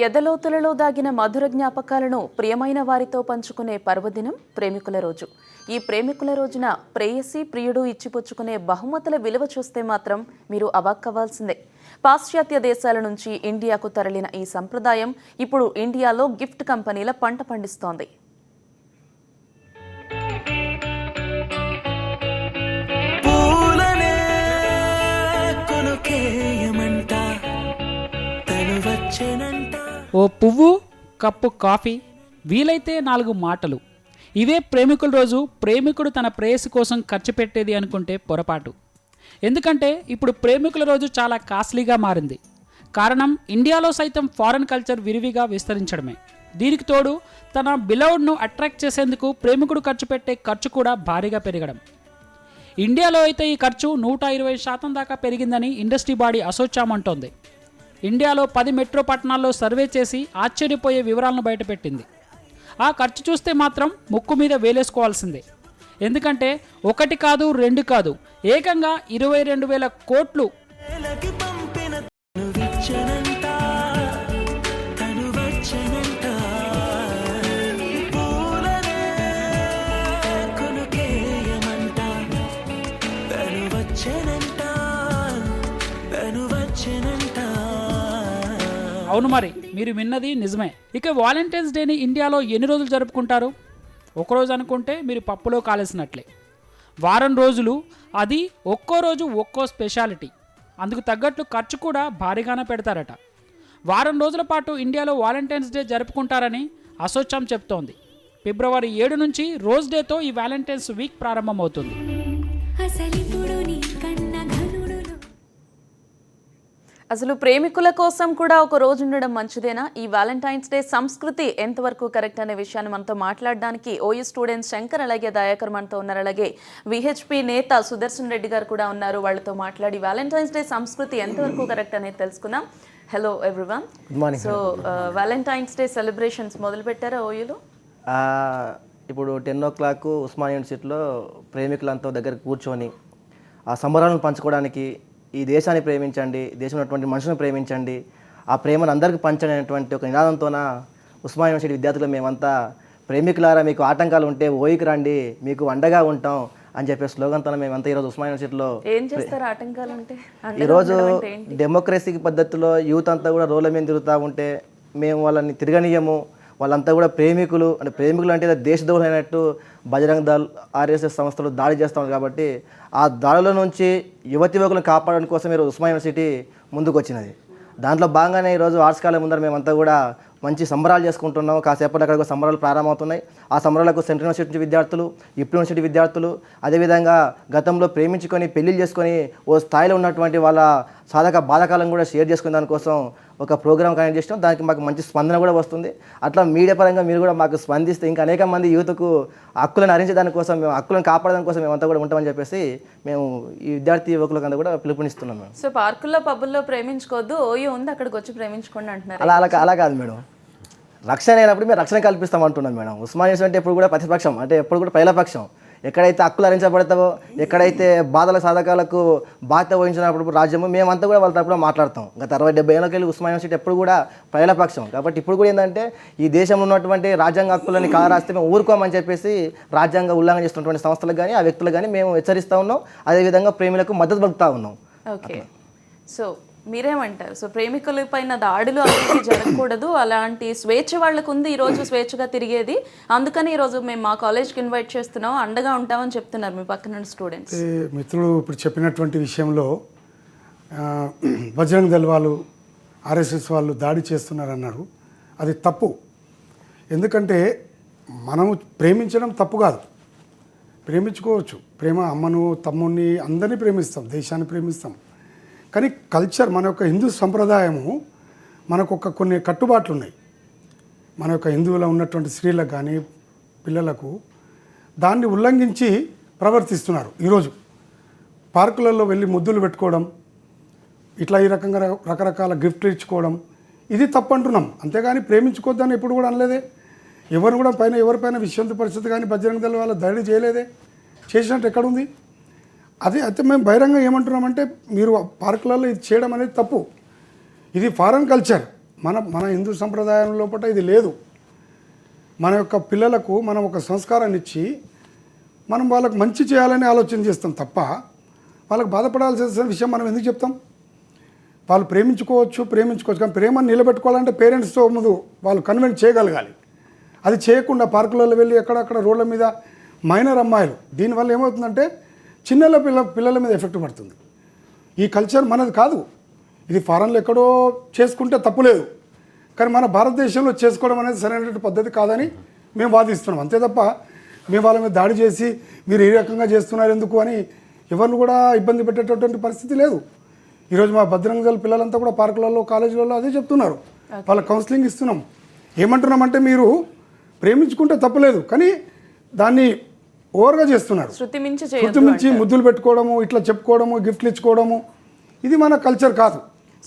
ఎదలోతులలో దాగిన మధుర జ్ఞాపకాలను ప్రియమైన వారితో పంచుకునే పర్వదినం ప్రేమికుల రోజు. ఈ ప్రేమికుల రోజున ప్రేయసి ప్రియుడు ఇచ్చిపుచ్చుకునే బహుమతుల విలువ చూస్తే మాత్రం మీరు అవాక్కవ్వాల్సిందే. పాశ్చాత్య దేశాల నుంచి ఇండియాకు తరలిన ఈ సంప్రదాయం ఇప్పుడు ఇండియాలో గిఫ్ట్ కంపెనీల పంట పండిస్తోంది. ఓ పువ్వు, కప్పు కాఫీ, వీలైతే 4 మాటలు. ఇవే ప్రేమికుల రోజు ప్రేమికుడు తన ప్రేయసి కోసం ఖర్చు పెట్టేది అనుకుంటే పొరపాటు. ఎందుకంటే ఇప్పుడు ప్రేమికుల రోజు చాలా కాస్ట్లీగా మారింది. కారణం ఇండియాలో సైతం ఫారెన్ కల్చర్ విరివిగా విస్తరించడమే. దీనికి తోడు తన బిలౌడ్ను అట్రాక్ట్ చేసేందుకు ప్రేమికుడు ఖర్చు పెట్టే ఖర్చు కూడా భారీగా పెరగడం. ఇండియాలో అయితే ఈ ఖర్చు 120% దాకా పెరిగిందని ఇండస్ట్రీ బాడీ అసోచామ్ అంటోంది. ఇండియాలో 10 మెట్రో పట్టణాల్లో సర్వే చేసి ఆశ్చర్యపోయే వివరాలను బయటపెట్టింది. ఆ ఖర్చు చూస్తే మాత్రం ముక్కు మీద వేలేసుకోవాల్సిందే. ఎందుకంటే 1 కాదు 2 కాదు, ఏకంగా 22,000 కోట్లు. అవును, మరి మీరు విన్నది నిజమే. ఇక వాలంటైన్స్ డేని ఇండియాలో ఎన్ని రోజులు జరుపుకుంటారు? ఒకరోజు అనుకుంటే మీరు పప్పులో కాలేసినట్లే. వారం రోజులు, అది ఒక్కో రోజు ఒక్కో స్పెషాలిటీ. అందుకు తగ్గట్లు ఖర్చు కూడా భారీగానే పెడతారట. వారం రోజుల పాటు ఇండియాలో వాలంటైన్స్ డే జరుపుకుంటారని అసోచామ్ చెప్తోంది. ఫిబ్రవరి 7 నుంచి రోజ్ డేతో ఈ వాలంటైన్స్ వీక్ ప్రారంభమవుతుంది. అసలు ప్రేమికుల కోసం కూడా ఒక రోజు ఉండడం మంచిదేనా? ఈ వాలంటైన్స్ డే సంస్కృతి ఎంతవరకు కరెక్ట్ అనే విషయాన్ని మనతో మాట్లాడడానికి ఓయూ స్టూడెంట్స్ శంకర్ అలాగే దయాకర్ మనతో ఉన్నారు. అలాగే విహెచ్పి నేత సుదర్శన్ రెడ్డి గారు కూడా ఉన్నారు. వాళ్ళతో మాట్లాడి వాలంటైన్స్ డే సంస్కృతి ఎంతవరకు కరెక్ట్ అనేది తెలుసుకుందాం. Hello everyone. So Valentine's day celebrations మొదలు పెట్టారా ఓయూలో? ఇప్పుడు 10 o'clock ఉస్మానియా యూనివర్సిటీలో ప్రేమికులంతా దగ్గర కూర్చొని ఆ సంబరాలను పంచుకోవడానికి, ఈ దేశాన్ని ప్రేమించండి, దేశంలో ఉన్నటువంటి మనుషులను ప్రేమించండి, ఆ ప్రేమను అందరికీ పంచండి అనేటువంటి ఒక నినాదంతోన ఉస్మానియా యూనివర్సిటీ విద్యార్థులు మేమంతా ప్రేమికులారా మీకు ఆటంకాలు ఉంటే ఓయికి రండి, మీకు అండగా ఉంటాం అని చెప్పే స్లోగన్తో మేమంతా ఈరోజు ఉస్మానియా యూనివర్సిటీలో ఈరోజు డెమోక్రసీ పద్ధతిలో యూత్ అంతా కూడా రోడ్ల మీద తిరుగుతూ ఉంటే మేము వాళ్ళని తిరగనీయము. వాళ్ళంతా కూడా ప్రేమికులు అంటే దేశద్రోహులు అయినట్టు బజరంగ్ దళ్, ఆర్ఎస్ఎస్ సంస్థలు దాడి చేస్తాం. కాబట్టి ఆ దాడుల నుంచి యువకులను కాపాడడం కోసం ఈరోజు ఉస్మానియా యూనివర్సిటీ ముందుకు వచ్చినది. దాంట్లో భాగంగానే ఈరోజు ఆర్ట్స్ కాలేజ్ ముందర మేమంతా కూడా మంచి సంబరాలు చేసుకుంటున్నాం. కాసేపటి అక్కడ సంబరాలు ప్రారంభమవుతున్నాయి. ఆ సంబరాలకు సెంట్రల్ యూనివర్సిటీ విద్యార్థులు, ఇప్పు యూనివర్సిటీ విద్యార్థులు, అదేవిధంగా గతంలో ప్రేమించుకొని పెళ్లిళ్ళు చేసుకొని ఓ స్థాయిలో ఉన్నటువంటి వాళ్ళ సాధక బాధకాలను కూడా షేర్ చేసుకునే దానికోసం ఒక ప్రోగ్రామ్ కండక్ట్ చేసినాం. దానికి మాకు మంచి స్పందన కూడా వస్తుంది. అట్లా మీడియా పరంగా మీరు కూడా మాకు స్పందిస్తే ఇంకా అనేక మంది యూత్కు హక్కులను హరించడానికోసం, మేము హక్కులను కాపాడడం కోసం మేమంతా కూడా ఉంటామని చెప్పేసి మేము ఈ విద్యార్థి యువకులకంతా కూడా పిలుపునిస్తున్నాం మేడం. సో పార్కుల్లో పబ్బుల్లో ప్రేమించుకోవద్దు, ఓయూ ఉంది అక్కడికి వచ్చి ప్రేమించుకోండి అంటున్నారు. అలా కాదు మేడం. రక్షణ అయినప్పుడు మేము రక్షణ కల్పిస్తాం అంటున్నాం మేడం. ఉస్మానియా అంటే ఎప్పుడు కూడా ప్రతిపక్షం, అంటే ఎప్పుడు కూడా పైలపక్షం. ఎక్కడైతే హక్కులు హరించబడతావో, ఎక్కడైతే బాధల సాధకాలకు బాధ్యత వహించినప్పుడు రాజ్యము మేమంతా కూడా వాళ్ళ తరపున మాట్లాడతాం. గత 60-70 ఏళ్ళకి వెళ్ళి ఉస్మానియా యూనివర్సిటీ ఎప్పుడు కూడా పైలపక్షం. కాబట్టి ఇప్పుడు కూడా ఏంటంటే ఈ దేశంలో ఉన్నటువంటి రాజ్యాంగ హక్కులని కారాస్తే మేము ఊరుకోమని చెప్పేసి రాజ్యాంగ ఉల్లంఘన చేస్తున్నటువంటి సంస్థలకు కానీ ఆ వ్యక్తులకు కానీ మేము హెచ్చరిస్తూ ఉన్నాం. అదేవిధంగా ప్రేమిలకు మద్దతు పలుకుతూ ఉన్నాం. ఓకే, సో మీరేమంటారు? సో ప్రేమికుల పైన దాడులు అనేది జరగకూడదు, అలాంటి స్వేచ్ఛ వాళ్ళకు ఉంది, ఈరోజు స్వేచ్ఛగా తిరిగేది, అందుకని ఈరోజు మేము మా కాలేజ్కి ఇన్వైట్ చేస్తున్నాం, అండగా ఉంటామని చెప్తున్నారు మీ పక్కన స్టూడెంట్స్. మిత్రులు ఇప్పుడు చెప్పినటువంటి విషయంలో బజరంగ్ దళ్ వాళ్ళు, ఆర్ఎస్ఎస్ వాళ్ళు దాడి చేస్తున్నారన్నారు. అది తప్పు. ఎందుకంటే మనము ప్రేమించడం తప్పు కాదు, ప్రేమించుకోవచ్చు. ప్రేమ అమ్మను, తమ్ముడిని, అందరినీ ప్రేమిస్తాం, దేశాన్ని ప్రేమిస్తాం. కానీ కల్చర్, మన యొక్క హిందూ సంప్రదాయము మనకు కొన్ని కట్టుబాట్లు ఉన్నాయి. మన యొక్క హిందువులో ఉన్నటువంటి స్త్రీలకు కానీ పిల్లలకు దాన్ని ఉల్లంఘించి ప్రవర్తిస్తున్నారు. ఈరోజు పార్కులలో వెళ్ళి ముద్దులు పెట్టుకోవడం, ఇట్లా ఈ రకంగా రకరకాల గిఫ్ట్లు ఇచ్చుకోవడం, ఇది తప్పు అంటున్నాం. అంతేగాని ప్రేమించుకోవద్దని ఎప్పుడు కూడా అనలేదే. ఎవరు కూడా ఎవరిపైన విశ్వంత పరిస్థితి కానీ బజరంగ దళ వాళ్ళు దాడి చేయలేదే. చేసినట్టు ఎక్కడుంది? అదే అయితే మేము బహిరంగ ఏమంటున్నామంటే మీరు పార్కులలో ఇది చేయడం అనేది తప్పు. ఇది ఫారెన్ కల్చర్. మన హిందూ సంప్రదాయం లోపల ఇది లేదు. మన యొక్క పిల్లలకు మనం ఒక సంస్కారాన్ని ఇచ్చి మనం వాళ్ళకు మంచి చేయాలని ఆలోచన చేస్తాం తప్ప వాళ్ళకి బాధపడాల్సిన విషయం మనం ఎందుకు చెప్తాం? వాళ్ళు ప్రేమించుకోవచ్చు కానీ ప్రేమను నిలబెట్టుకోవాలంటే పేరెంట్స్తో ముందు వాళ్ళు కన్విన్స్ చేయగలగాలి. అది చేయకుండా పార్కులలో వెళ్ళి ఎక్కడక్కడ రోడ్ల మీద మైనర్ అమ్మాయిలు, దీనివల్ల ఏమవుతుందంటే పిల్లల మీద ఎఫెక్ట్ పడుతుంది. ఈ కల్చర్ మనది కాదు, ఇది ఫారెన్లో ఎక్కడో చేసుకుంటే తప్పులేదు, కానీ మన భారతదేశంలో చేసుకోవడం అనేది సరైనటువంటి పద్ధతి కాదని మేము వాదిస్తున్నాం. అంతే తప్ప మేము వాళ్ళ మీద దాడి చేసి మీరు ఈ రకంగా చేస్తున్నారు ఎందుకు అని ఎవరిని కూడా ఇబ్బంది పెట్టేటటువంటి పరిస్థితి లేదు. ఈరోజు మా భద్రంగల్ పిల్లలంతా కూడా పార్కులలో కాలేజీలలో అదే చెప్తున్నారు. వాళ్ళ కౌన్సిలింగ్ ఇస్తున్నాం. ఏమంటున్నామంటే మీరు ప్రేమించుకుంటే తప్పులేదు, కానీ దాన్ని ఓవర్గా చేస్తున్నారు. శృతి మించి ముద్దులు పెట్టుకోవడము, ఇట్లా చెప్పుకోవడము, గిఫ్ట్లు ఇచ్చుకోవడము, ఇది మన కల్చర్ కాదు.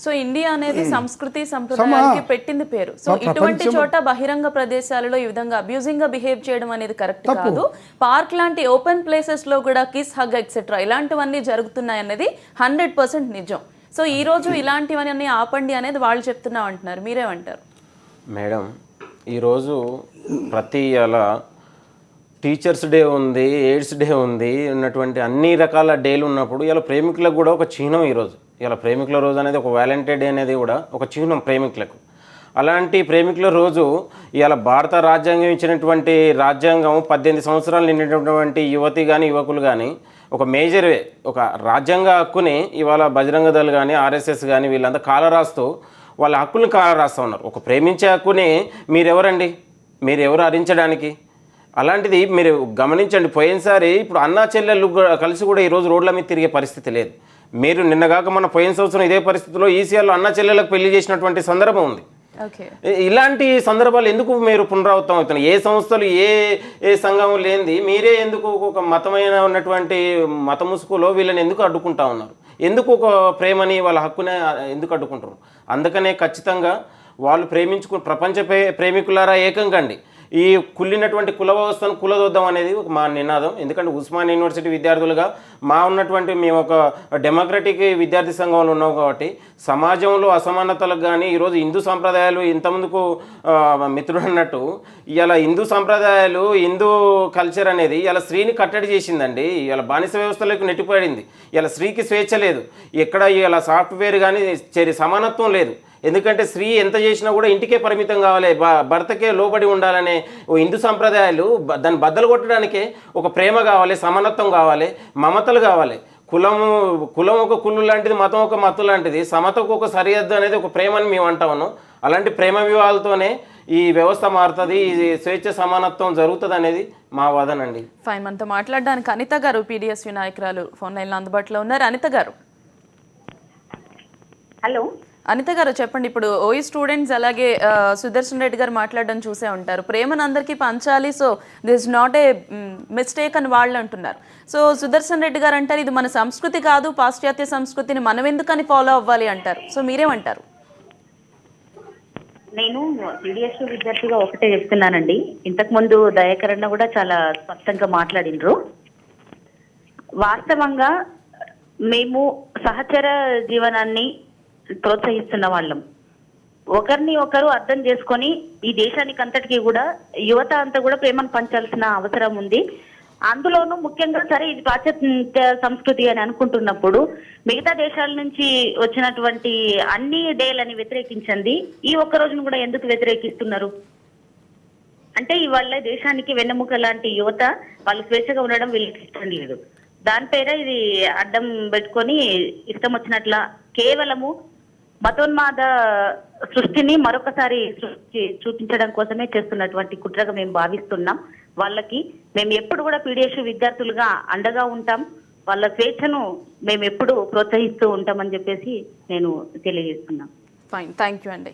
సో ఇండియా అనేది సంస్కృతి సంప్రదాయానికి పెట్టింది పేరు. సో ఇటువంటి చోట బహిరంగ ప్రదేశాలలో ఈ విధంగా అబ్యూజింగ్ గా బిహేవ్ చేయడం అనేది కరెక్ట్ కాదు. పార్క్ లాంటి ఓపెన్ ప్లేసెస్ లో కూడా కిస్, హగ్ ఎక్సెట్రా ఇలాంటివన్నీ జరుగుతున్నాయి అనేది 100% నిజం. సో ఈ రోజు ఇలాంటివన్నీ ఆపండి అనేది వాళ్ళు చెప్తున్నా అంటున్నారు, మీరేమంటారు? మేడం, ఈరోజు ప్రతి అలా టీచర్స్ డే ఉంది, ఎయిడ్స్ డే ఉంది, ఉన్నటువంటి అన్ని రకాల డేలు ఉన్నప్పుడు ఇలా ప్రేమికులకు కూడా ఒక చిహ్నం ఈరోజు. ఇలా ప్రేమికుల రోజు అనేది ఒక వ్యాలంటైన్ డే అనేది కూడా ఒక చిహ్నం ప్రేమికులకు. అలాంటి ప్రేమికుల రోజు ఇవాళ భారత రాజ్యాంగం ఇచ్చినటువంటి రాజ్యాంగం 18 సంవత్సరాలు నిండినటువంటి యువతి కానీ యువకులు కానీ ఒక మేజర్ ఒక రాజ్యాంగ హక్కుని ఇవాళ బజరంగ దళ్ కానీ ఆర్ఎస్ఎస్ కానీ వీళ్ళంతా కాలరాస్తూ వాళ్ళ హక్కుల్ని కాలరాస్తూ ఉన్నారు. ఒక ప్రేమించే హక్కుని మీరెవరండి? మీరెవరు హరించడానికి? అలాంటిది మీరు గమనించండి. పోయినసారి ఇప్పుడు అన్నా చెల్లెళ్ళు కలిసి కూడా ఈరోజు రోడ్ల మీద తిరిగే పరిస్థితి లేదు. మీరు నిన్నగాక మన పోయిన సంవత్సరం ఇదే పరిస్థితిలో ఈసీఆర్లో అన్నా చెల్లెళ్ళకు పెళ్లి చేసినటువంటి సందర్భం ఉంది. ఇలాంటి సందర్భాలు ఎందుకు మీరు పునరావృతం అవుతున్నాయి? ఏ సంస్థలు ఏ సంఘం లేనిది మీరే ఎందుకు ఒక మతమైన ఉన్నటువంటి మత ముసుగులో వీళ్ళని ఎందుకు అడ్డుకుంటా ఉన్నారు? ఎందుకు ఒక ప్రేమని వాళ్ళ హక్కునే ఎందుకు అడ్డుకుంటారు? అందుకనే ఖచ్చితంగా వాళ్ళు ప్రపంచ ప్రేమికులారా ఏకం కండి. ఈ కుళ్ళినటువంటి కుల వ్యవస్థను కులదొద్దాం అనేది ఒక మా నినాదం. ఎందుకంటే ఉస్మాన్ యూనివర్సిటీ విద్యార్థులుగా మేము ఒక డెమోక్రటిక్ విద్యార్థి సంఘంలో ఉన్నాం కాబట్టి సమాజంలో అసమానతలకు కానీ ఈరోజు హిందూ సంప్రదాయాలు ఇంతమందుకు మిత్రుడు అన్నట్టు ఇవాళ హిందూ సంప్రదాయాలు హిందూ కల్చర్ అనేది ఇలా స్త్రీని కట్టడి చేసిందండి. ఇలా బానిస వ్యవస్థలకు నెట్టిపోయింది. ఇలా స్త్రీకి స్వేచ్ఛ లేదు. ఎక్కడ ఇలా సాఫ్ట్వేర్ కానీ సమానత్వం లేదు. ఎందుకంటే స్త్రీ ఎంత చేసినా కూడా ఇంటికే పరిమితం కావాలి, భర్తకే లోబడి ఉండాలనే హిందూ సంప్రదాయాలు దాన్ని బద్దలు కొట్టడానికే ఒక ప్రేమ కావాలి, సమానత్వం కావాలి, మమతలు కావాలి. కులం ఒక కుళ్ళు లాంటిది, మతం ఒక మత్తు లాంటిది, సమతకు ఒక సరిహద్దు అనేది ఒక ప్రేమని మేము అంటా ఉన్నాం. అలాంటి ప్రేమ వివాహాలతోనే ఈ వ్యవస్థ మారుతుంది, ఈ స్వేచ్ఛ సమానత్వం జరుగుతుంది అనేది మా వాదన అండి. ఫైన్. మనతో మాట్లాడడానికి అనిత గారు, పీడిఎస్యు నాయకురాలు, ఫోన్ లైన్లో అందుబాటులో ఉన్నారు. అనిత గారు. హలో అనిత గారు చెప్పండి. ఇప్పుడు ఓయి స్టూడెంట్స్ అలాగే సుదర్శన్ రెడ్డి గారు మాట్లాడడం చూసే ఉంటారు. ప్రేమను అందరికీ పంచాలి, so this not a mistake అని వాళ్ళు అంటున్నారు. సో సుదర్శన్ రెడ్డి గారు అంటారు ఇది మన సంస్కృతి కాదు, పాశ్చాత్య సంస్కృతిని మనం ఎందుకని ఫాలో అవ్వాలి అంటారు. సో మీరేమంటారు? నేను పీడిఎస్ విద్యార్థిగా ఒకటే చెప్తున్నానండి. ఇంతకుముందు దయాకరణ కూడా చాలా స్పష్టంగా మాట్లాడినరు. వాస్తవంగా మేము సహచర జీవనాన్ని ప్రోత్సహిస్తున్న వాళ్ళం. ఒకరిని ఒకరు అర్థం చేసుకొని ఈ దేశానికి అంతటికీ కూడా యువత అంతా కూడా ప్రేమను పంచాల్సిన అవసరం ఉంది. అందులోనూ ముఖ్యంగా సరే ఇది పాశ్చాత్య సంస్కృతి అని అనుకుంటున్నప్పుడు మిగతా దేశాల నుంచి వచ్చినటువంటి అన్ని డేలని వ్యతిరేకించండి, ఈ ఒక్క రోజును కూడా ఎందుకు వ్యతిరేకిస్తున్నారు? అంటే ఇవాళ దేశానికి వెన్నెముక లాంటి యువత వాళ్ళు స్వేచ్ఛగా ఉండడం వీళ్ళకి ఇష్టం లేదు. దాని పేర ఇది అడ్డం పెట్టుకొని ఇష్టం వచ్చినట్ల కేవలము మతోన్మాద సృష్టిని మరొకసారి చూపించడం కోసమే చేస్తున్నటువంటి కుట్రగా మేము భావిస్తున్నాం. వాళ్ళకి మేము ఎప్పుడు కూడా పీడిఎస్ విద్యార్థులుగా అండగా ఉంటాం. వాళ్ళ స్వేచ్ఛను మేము ఎప్పుడు ప్రోత్సహిస్తూ ఉంటామని చెప్పేసి నేను తెలియజేస్తున్నాం. ఫైన్, థ్యాంక్ యూ అండి.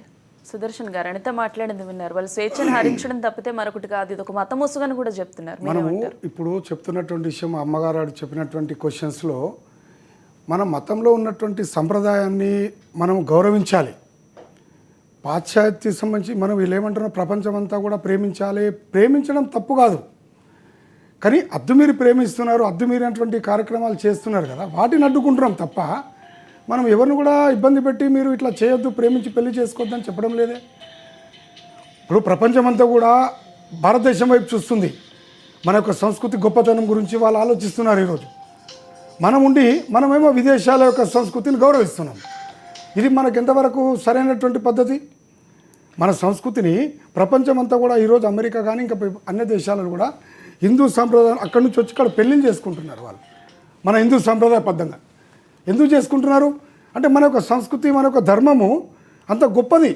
సుదర్శన్ గారు అనిత మాట్లాడింది విన్నారు. వాళ్ళు స్వేచ్ఛను హరించడం తప్పితే మరొకటి కాదు, ఇది ఒక మత ముసుగని కూడా చెప్తున్నారు. మనము ఇప్పుడు చెప్తున్నటువంటి విషయం అమ్మగారు చెప్పినటువంటి క్వశ్చన్స్లో మన మతంలో ఉన్నటువంటి సంప్రదాయాన్ని మనం గౌరవించాలి. పాశ్చాత్య సంబంధించి మనం వీళ్ళు ఏమంటున్నాం, ప్రపంచమంతా కూడా ప్రేమించాలి. ప్రేమించడం తప్పు కాదు, కానీ అద్దుమీరి ప్రేమిస్తున్నారు, అద్దుమీరినటువంటి కార్యక్రమాలు చేస్తున్నారు కదా, వాటిని అడ్డుకుంటున్నాం తప్ప మనం ఎవరిని కూడా ఇబ్బంది పెట్టి మీరు ఇట్లా చేయొద్దు, ప్రేమించి పెళ్లి చేసుకోవద్దని చెప్పడం లేదే. ఇప్పుడు ప్రపంచమంతా కూడా భారతదేశం వైపు చూస్తుంది. మన యొక్క సంస్కృతి గొప్పతనం గురించి వాళ్ళు ఆలోచిస్తున్నారు ఈరోజు. మనమేమో విదేశాల యొక్క సంస్కృతిని గౌరవిస్తున్నాం. ఇది మనకు ఎంతవరకు సరైనటువంటి పద్ధతి? మన సంస్కృతిని ప్రపంచమంతా కూడా ఈరోజు అమెరికా కానీ ఇంకా అన్ని దేశాలలో కూడా హిందూ సాంప్రదాయం అక్కడి నుంచి వచ్చి ఇక్కడ పెళ్ళిళ్ళు చేసుకుంటున్నారు వాళ్ళు, మన హిందూ సాంప్రదాయబద్ధంగా. ఎందుకు చేసుకుంటున్నారు అంటే మన యొక్క సంస్కృతి, మన యొక్క ధర్మము అంత గొప్పది,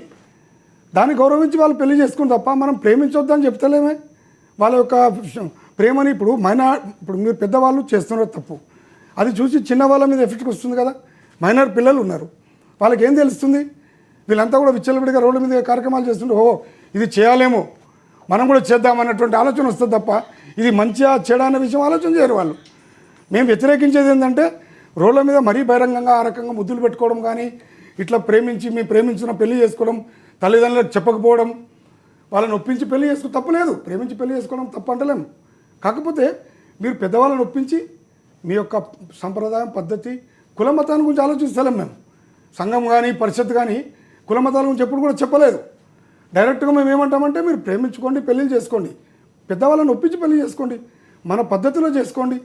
దాన్ని గౌరవించి వాళ్ళు పెళ్లి చేసుకుని తప్ప మనం ప్రేమించొద్దని చెప్తలేమే. వాళ్ళ యొక్క ప్రేమని ఇప్పుడు మీరు పెద్దవాళ్ళు చేస్తున్నారు తప్పు, అది చూసి చిన్న వాళ్ళ మీద ఎఫెక్ట్ వస్తుంది కదా. మైనర్ పిల్లలు ఉన్నారు, వాళ్ళకి ఏం తెలుస్తుంది? వీళ్ళంతా కూడా విచ్చలవిడిగా రోడ్ల మీద కార్యక్రమాలు చేస్తుంటే ఇది చేయాలేమో మనం కూడా చేద్దామన్నటువంటి ఆలోచన వస్తుంది తప్ప ఇది మంచిగా చెడా అనే విషయం ఆలోచన చేయరు వాళ్ళు. మేము వ్యతిరేకించేది ఏంటంటే రోడ్ల మీద మరీ బహిరంగంగా ఆ రకంగా ముద్దులు పెట్టుకోవడం కానీ, ఇట్లా మేము ప్రేమించిన పెళ్లి చేసుకోవడం, తల్లిదండ్రులకు చెప్పకపోవడం, వాళ్ళని ఒప్పించి పెళ్లి చేసుకోవడం తప్పులేదు. ప్రేమించి పెళ్లి చేసుకోవడం తప్పు అంటలేము. కాకపోతే మీరు పెద్దవాళ్ళని ఒప్పించి మీ యొక్క సంప్రదాయం, పద్ధతి, కుల మతాన్ని గురించి ఆలోచిస్తలేం మేము. సంఘం కానీ పరిషత్ కానీ కుల మతాల గురించి ఎప్పుడు కూడా చెప్పలేదు. డైరెక్ట్గా మేము ఏమంటామంటే మీరు ప్రేమించుకోండి, పెళ్ళిళ్ళు చేసుకోండి, పెద్దవాళ్ళని ఒప్పించి పెళ్లి చేసుకోండి, మన పద్ధతిలో చేసుకోండి.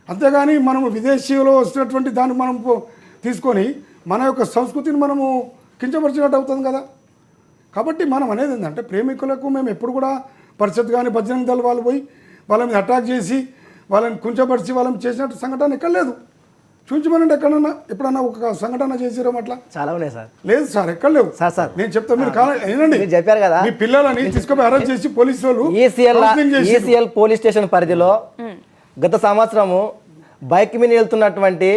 అంతేగాని మనము విదేశీయులో వచ్చినటువంటి దాన్ని మనం తీసుకొని మన యొక్క సంస్కృతిని మనము కించపరిచినట్టు అవుతుంది కదా. కాబట్టి మనం అనేది ఏంటంటే ప్రేమికులకు మేము ఎప్పుడు కూడా పరిషత్ కానీ బజరంగ దళ వాళ్ళు పోయి వాళ్ళ మీద అటాక్ చేసి వాళ్ళని కుంచపరిచి వాళ్ళని చేసినట్టు సంఘటన ఎక్కడ లేదు. చూపించమనండి ఎక్కడన్నా, ఎప్పుడన్నా ఒక సంఘటన చేసిరాం అట్లా? చాలా ఉన్నాయి సార్. లేదు సార్, ఎక్కడ లేవు సార్. నేను చెప్తా, మీరు ఏనండి చెప్పారు కదా మీ పిల్లలని తీసుకొని అరెస్ట్ చేసి పోలీసు వాళ్ళు ఈసీఎల్ పోలీస్ స్టేషన్ పరిధిలో గత సంవత్సరము బైక్ మీద వెళ్తున్నటువంటి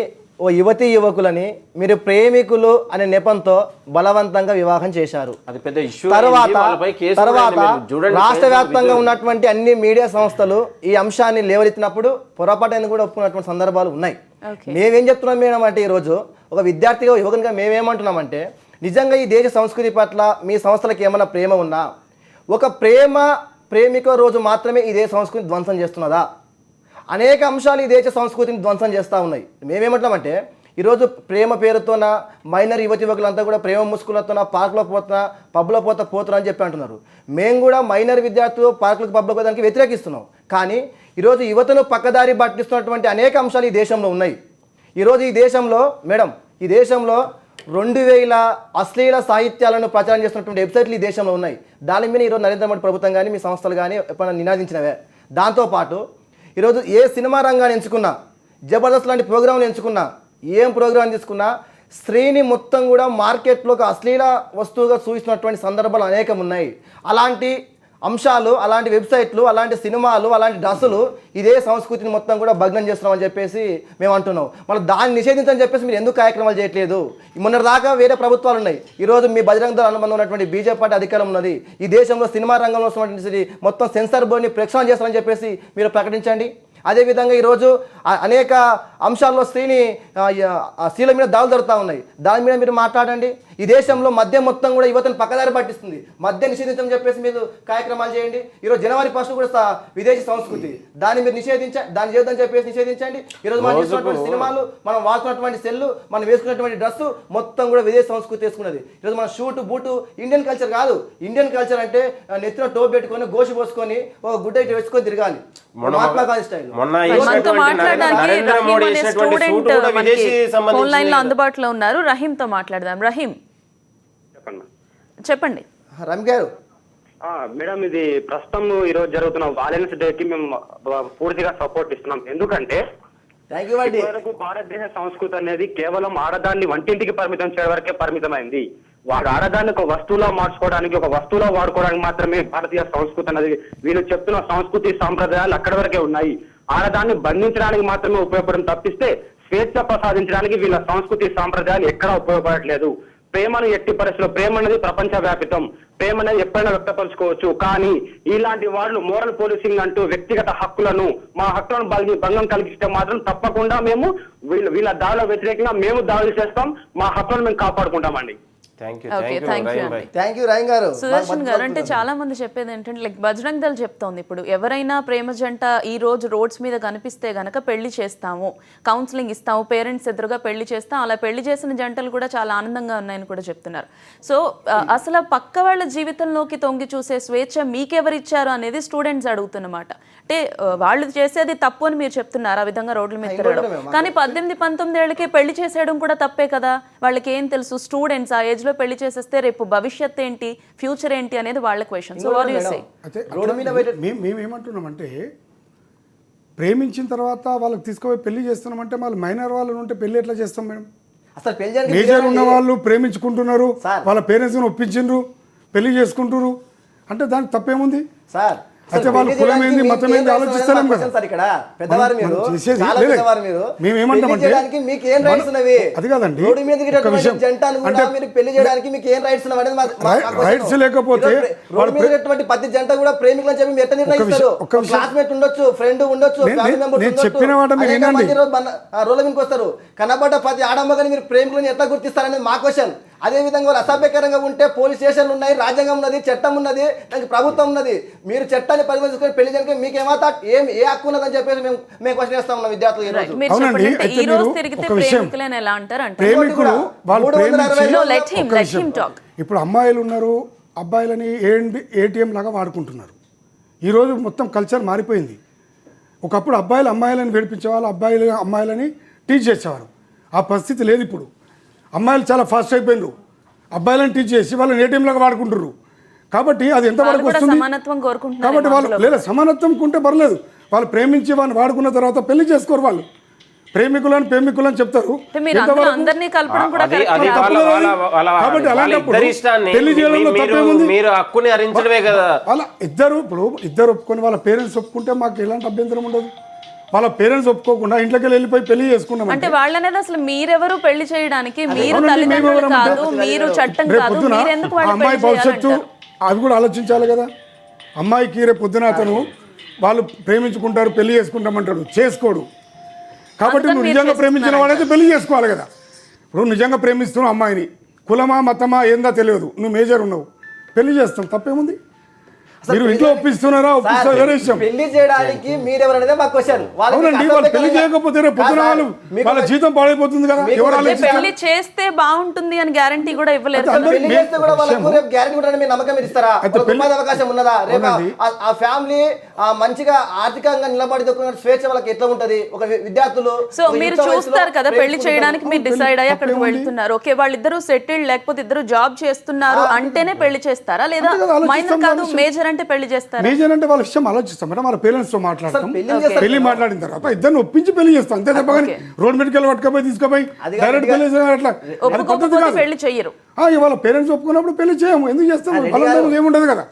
ఓ యువకులని మీరు ప్రేమికులు అనే నెపంతో బలవంతంగా వివాహం చేశారు. అది పెద్ద ఇష్యూ. తర్వాత రాష్ట్ర వ్యాప్తంగా ఉన్నటువంటి అన్ని మీడియా సంస్థలు ఈ అంశాన్ని లేవనెత్తినప్పుడు పొరపాటు కూడా ఒప్పుకున్నటువంటి సందర్భాలు ఉన్నాయి. మేమేం చెప్తున్నాం మేడం అంటే ఈరోజు ఒక విద్యార్థిగా యువకునిగా మేమేమంటున్నామంటే నిజంగా ఈ దేశ సంస్కృతి పట్ల మీ సంస్థలకు ఏమైనా ప్రేమ ఉన్నా ఒక ప్రేమిక రోజు మాత్రమే ఈ దేశ సంస్కృతి ధ్వంసం చేస్తున్నదా? అనేక అంశాలు ఈ దేశ సంస్కృతిని ధ్వంసం చేస్తూ ఉన్నాయి. మేమేమంటామంటే ఈరోజు ప్రేమ పేరుతోన మైనర్ యువకులంతా కూడా ప్రేమ ముసుగులతోన పార్కులో పోతున్నా, పబ్లో పోతున్నా అని చెప్పి అంటున్నారు. మేము కూడా మైనర్ విద్యార్థులు పార్కులకు పబ్లకు పోతానికి వ్యతిరేకిస్తున్నాం. కానీ ఈరోజు యువతను పక్కదారి పట్టిస్తున్నటువంటి అనేక అంశాలు ఈ దేశంలో ఉన్నాయి. ఈరోజు ఈ దేశంలో 2000 అశ్లీల సాహిత్యాలను ప్రచారం చేస్తున్నటువంటి వెబ్సైట్లు ఈ దేశంలో ఉన్నాయి. దాని మీద ఈరోజు నరేంద్ర మోడీ ప్రభుత్వం కానీ మీ సంస్థలు కానీ ఎప్పుడైనా నినాదించినవే. దాంతోపాటు ఈరోజు ఏ సినిమా రంగాన్ని ఎంచుకున్నా, జబర్దస్త్ లాంటి ప్రోగ్రాంలు ఎంచుకున్నా, ఏం ప్రోగ్రాం తీసుకున్నా స్త్రీని మొత్తం కూడా మార్కెట్లో ఒక అశ్లీల వస్తువుగా చూసినటువంటి సందర్భాలు అనేకం ఉన్నాయి. అలాంటి అంశాలు, అలాంటి వెబ్సైట్లు, అలాంటి సినిమాలు, అలాంటి డ్రస్సులు ఇదే సంస్కృతిని మొత్తం కూడా భగ్నం చేస్తున్నామని చెప్పేసి మేము అంటున్నాం. మళ్ళీ దాన్ని నిషేధించని చెప్పేసి మీరు ఎందుకు కార్యక్రమాలు చేయట్లేదు? మొన్నటిదాకా వేరే ప్రభుత్వాలు ఉన్నాయి, ఈరోజు మీ బజరంగ దళ అనుబంధం ఉన్నటువంటి బీజేపీ పార్టీ అధికారం ఉన్నది. ఈ దేశంలో సినిమా రంగంలో వస్తున్నటువంటి మొత్తం సెన్సార్ బోర్డుని ప్రక్షాళన చేస్తామని చెప్పేసి మీరు ప్రకటించండి. అదేవిధంగా ఈరోజు అనేక అంశాల్లో స్త్రీల మీద దాడులు జరుగుతూ ఉన్నాయి, దాని మీద మీరు మాట్లాడండి. ఈ దేశంలో మద్యం మొత్తం కూడా యువతను పక్కదారి పట్టిస్తుంది, మద్యం నిషేధించని చెప్పేసి మీరు కార్యక్రమాలు చేయండి. ఈరోజు జనవరి 1 కూడా విదేశీ సంస్కృతి, దాన్ని మీరు దాన్ని చేయొద్దని చెప్పేసి నిషేధించండి. ఈరోజు మనం చూస్తున్నటువంటి సినిమాలు, మనం వాడుతున్నటువంటి సెల్లు, మనం వేసుకున్నటువంటి డ్రెస్సు మొత్తం కూడా విదేశీ సంస్కృతి వేసుకున్నది. ఈరోజు మన షూటు బూటు ఇండియన్ కల్చర్ కాదు. ఇండియన్ కల్చర్ అంటే నెత్తిన టోప్ పెట్టుకొని, గోషి పోసుకొని, ఒక గుడ్డ ఇటు వేసుకొని తిరగాలి, Mahatma Gandhi style. Phone line లో అందుబాటులో ఉన్నారు, రహీం తో మాట్లాడదాం. రహీం చెప్పండి. రమ్ గారు, మేడం, ఇది ప్రస్తుతం ఈరోజు జరుగుతున్న వాలెన్స్ డే కి మేము పూర్తిగా సపోర్ట్ ఇస్తున్నాం. ఎందుకంటే వరకు భారతదేశ సంస్కృతి అనేది కేవలం ఆడదాన్ని వంటింటికి పరిమితం చేయడం వరకే పరిమితమైంది. వాడు ఆడదాన్ని ఒక వస్తువులా మార్చుకోవడానికి, ఒక వస్తువులా వాడుకోవడానికి మాత్రమే భారతీయ సంస్కృతి అనేది. వీళ్ళు చెప్తున్న సంస్కృతి సాంప్రదాయాలు అక్కడి వరకే ఉన్నాయి. ఆడదాన్ని బంధించడానికి మాత్రమే ఉపయోగపడడం తప్పిస్తే స్వేచ్ఛ ప్రసాదించడానికి వీళ్ళ సంస్కృతి సాంప్రదాయాలు ఎక్కడా ఉపయోగపడట్లేదు. ప్రేమను ఎట్టి పరిస్థితుల్లో, ప్రేమ అనేది ప్రపంచ వ్యాపితం, ప్రేమ అనేది ఎప్పుడైనా వ్యక్తపరచుకోవచ్చు. కానీ ఇలాంటి వాళ్ళు మోరల్ పోలీసింగ్ అంటూ వ్యక్తిగత హక్కులను, మా హక్కులను భంగం కలిగిస్తే మాత్రం తప్పకుండా మేము వీళ్ళ దాడులకు వ్యతిరేకంగా మేము దాడులు చేస్తాం, మా హక్కులను మేము కాపాడుకుంటామండి. ఓకే, థ్యాంక్ యూ అండి. థ్యాంక్ యూ రాయం గారు. సుదర్శన్ గారు, అంటే చాలా మంది చెప్పేది ఏంటంటే లైక్ బజరంగ్ దళ్ చెప్తోంది, ఇప్పుడు ఎవరైనా ప్రేమ జంట ఈ రోజు రోడ్స్ మీద కనిపిస్తే గనక పెళ్లి చేస్తాము, కౌన్సిలింగ్ ఇస్తాము, పేరెంట్స్ ఎదురుగా పెళ్లి చేస్తాం, అలా పెళ్లి చేసిన జంటలు కూడా చాలా ఆనందంగా ఉన్నాయని కూడా చెప్తున్నారు. సో అసలు పక్క వాళ్ళ జీవితంలోకి తొంగి చూసే స్వేచ్ఛ మీకెవరిచ్చారు అనేది స్టూడెంట్స్ అడుగుతున్నమాట. అంటే వాళ్ళు చేసేది తప్పు అని మీరు చెప్తున్నారు, ఆ విధంగా రోడ్ల మీద తిరగడం, కానీ 18-19 ఏళ్ళకే పెళ్లి చేసేయడం కూడా తప్పే కదా. వాళ్ళకి ఏం తెలుసు, స్టూడెంట్స్ ఆ ఏజ్ లో పెళ్లి చేసేస్తే రేపు భవిష్యత్ ఏంటి, ఫ్యూచర్ ఏంటి అనేది వాళ్ళ question. So what you say? మేము ఏమంటున్నామంటే, ప్రేమించిన తర్వాత వాళ్ళకి తీసుకుపోయి పెళ్లి చేస్తున్నామంటే వాళ్ళు మైనర్ వాళ్ళు ఉంటే పెళ్లి ఎట్లా చేస్తాం మేడం? అసలు పెళ్లి మేజర్ ఉన్న వాళ్ళు ప్రేమించుకుంటున్నారు, వాళ్ళ పేరెంట్స్ని ఒప్పించిండ్రు, పెళ్లి చేసుకుంటున్నారు అంటే దానికి తప్పేముంది సార్? అయితే వాళ్ళు కులం ఏంది మతం ఏంది ఆలోచిస్తలేం కదా. మేమేమంటామంటే అది కాదండి, రైట్స్ లేకపోతే నేను చెప్పిన మాట మీరు వినండి. రోడ్ల మీదకి వస్తారు, కనబడ్డ ప్రతి ఆడమ్మగాని మీరు ప్రేమికులను ఎట్లా గుర్తిస్తారనేది మా క్వశ్చన్. అదే విధంగా వాళ్ళు అసభ్యకరంగా ఉంటే పోలీస్ స్టేషన్లు ఉన్నాయి, రాజ్యాంగం ఉన్నది, చట్టం ఉన్నది, దానికి ప్రభుత్వం ఉన్నది. మీరు చట్టాన్ని పరిగణించుకొని పెళ్లి చేయడానికి మీకు ఏమాత ఏ హక్కు ఉన్నదని చెప్పేసి మేము క్వశ్చన్ చేస్తా ఉన్నాం విద్యార్థులు. ఇప్పుడు అమ్మాయిలు ఉన్నారు, అబ్బాయిలని ఏటీఎం లాగా వాడుకుంటున్నారు. ఈరోజు మొత్తం కల్చర్ మారిపోయింది. ఒకప్పుడు అబ్బాయిలు అమ్మాయిలని వేడిపించేవాళ్ళు, అబ్బాయిలు అమ్మాయిలని టీచ్ చేసేవారు. ఆ పరిస్థితి లేదు ఇప్పుడు. అమ్మాయిలు చాలా ఫాస్ట్ అయిపోయినారు, అబ్బాయిలను టీచ్ చేసి వాళ్ళని ఏటీఎం లాగా వాడుకుంటారు. కాబట్టి అది ఎంతవరకు వస్తుంది? కాబట్టి వాళ్ళు లేదా సమానత్వం ఉంటే పర్లేదు, వాళ్ళు ప్రేమించి వాళ్ళని వాడుకున్న తర్వాత పెళ్లి చేసుకోరు. వాళ్ళు ప్రేమికులని చెప్తారు. కాబట్టి అలాంటప్పుడు పెళ్లి చేయడంలో తప్పేముంది? వాళ్ళ ఇద్దరు ఒప్పుకొని వాళ్ళ పేరెంట్స్ ఒప్పుకుంటే మాకు ఎలాంటి అభ్యంతరం ఉండదు. వాళ్ళ పేరెంట్స్ ఒప్పుకోకుండా ఇంట్లోకి వెళ్ళిపోయి పెళ్లి చేసుకున్నాం అంటే వాళ్ళనేది అసలు మీరెవరు పెళ్లి చేయడానికి? మీరు తల్లిదండ్రులు కాదు, మీరు చట్టం కాదు, మీరు ఎందుకు వాళ్ళ అమ్మాయి భవిష్యత్తు అది కూడా ఆలోచించాలి కదా. అమ్మాయికి రేపు పొద్దున అతను వాళ్ళు ప్రేమించుకుంటారు, పెళ్లి చేసుకుంటామంటాడు, చేసుకోడు. కాబట్టి నువ్వు నిజంగా ప్రేమించిన వాడైతే పెళ్లి చేసుకోవాలి కదా. ఇప్పుడు నిజంగా ప్రేమిస్తున్నావు అమ్మాయిని, కులమా మతమా ఏందా తెలియదు, నువ్వు మేజర్ ఉన్నావు, పెళ్లి చేస్తాం, తప్పేముంది? మీరు ఇంట్లో ఒప్పిస్తున్నారా? పెళ్లి చేయడానికి మీరెవరనేదే మా క్వశ్చన్. అవునండి, వాళ్ళు పెళ్లి చేయకపోతే రేపు పొద్దున వాళ్ళ జీతం పాడైపోతుంది కదా. పెళ్లి చేస్తే బాగుంటుంది అని గ్యారంటీ కూడా ఇవ్వలేదు. అవకాశం ఉన్నదా? రేపు ఆ ఫ్యామిలీ మంచిగా ఆర్థికంగా నిలబడి స్వేచ్ఛ వాళ్ళకి ఎట్లా ఉంటది? ఒక విద్యార్థులు సో మీరు చూస్తారు కదా, పెళ్లి చేయడానికి మీరు డిసైడ్ అయ్యి అక్కడికి వెళ్తున్నారు. ఓకే, వాళ్ళిద్దరూ సెటిల్డ్ లేకపోతే ఇద్దరు జాబ్ చేస్తున్నారు అంటేనే పెళ్లి చేస్తారా? లేదా మైనర్ కాదు మేజర్ అంటే పెళ్లి చేస్తారు? మేజర్ అంటే వాళ్ళ విషయం ఆలోచిస్తాం మేడం, వాళ్ళ పేరెంట్స్ తో మాట్లాడతాం, పెళ్లి మాట్లాడిన తర్వాత ఇద్దరిని ఒప్పించి పెళ్లి చేస్తాం, అంతే తప్ప కానీ రోడ్ మెడికల్ పట్టుకపోయి తీసుకుపోయి డైరెక్ట్ పెళ్లి అట్లా పెళ్లి చెయ్యరు. వాళ్ళ పేరెంట్స్ ఒప్పుకున్నప్పుడు పెళ్లి చేయము, ఎందుకు చేస్తాం? ఏముండదు కదా.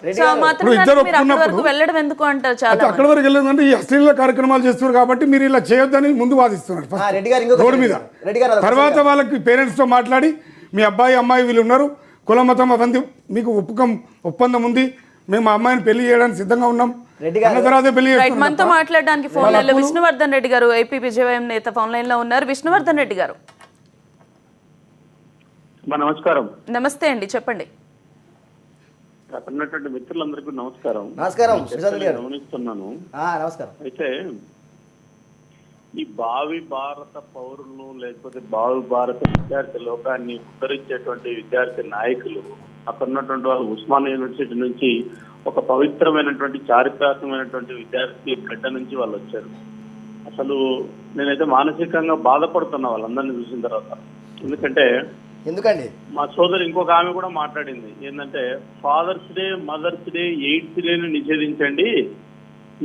ఇప్పుడు ఇద్దరు ఒప్పుకున్నప్పుడు వెళ్ళడం ఎందుకు అంటారు? అక్కడ వరకు వెళ్ళదంటే ఈ అశ్లీల కార్యక్రమాలు చేస్తున్నారు కాబట్టి మీరు ఇలా చేయొద్దని ముందు వాదిస్తున్నారు రోడ్డు మీద. తర్వాత వాళ్ళకి పేరెంట్స్ తో మాట్లాడి మీ అబ్బాయి అమ్మాయి వీళ్ళు ఉన్నారు, కుల మతం అవన్నీ మీకు ఒప్పందం ఉంది, మేము మా అమ్మాయిని పెళ్లి చేయడానికి సిద్ధంగా ఉన్నాం, మనతో మాట్లాడడానికి ఫోన్ లైన్ లో విష్ణువర్ధన్ రెడ్డి గారు, ఏపీ విజయవాడ నేత ఫోన్ లైన్ లో ఉన్నారు. విష్ణువర్ధన్ రెడ్డి గారు నమస్కారం. నమస్తే అండి, చెప్పండి. ఉన్నటువంటి మిత్రులందరికీ నమస్కారం. గమనిస్తున్నాను. అయితే ఈ భావి భారత పౌరులను లేకపోతే భావి భారత విద్యార్థి లోకాన్ని ఉద్ధరించేటువంటి విద్యార్థి నాయకులు అక్కడ ఉన్నటువంటి వాళ్ళు ఉస్మానియా యూనివర్సిటీ నుంచి ఒక పవిత్రమైనటువంటి చారిత్రాత్మకమైనటువంటి విద్యార్థి బిడ్డ నుంచి వాళ్ళు వచ్చారు. అసలు నేనైతే మానసికంగా బాధపడుతున్నా వాళ్ళందరినీ చూసిన తర్వాత. ఎందుకండి మా సోదరు ఇంకొక ఆమె కూడా మాట్లాడింది ఏంటంటే, Father's Day, Mother's Day, AIDS డేని నిషేధించండి,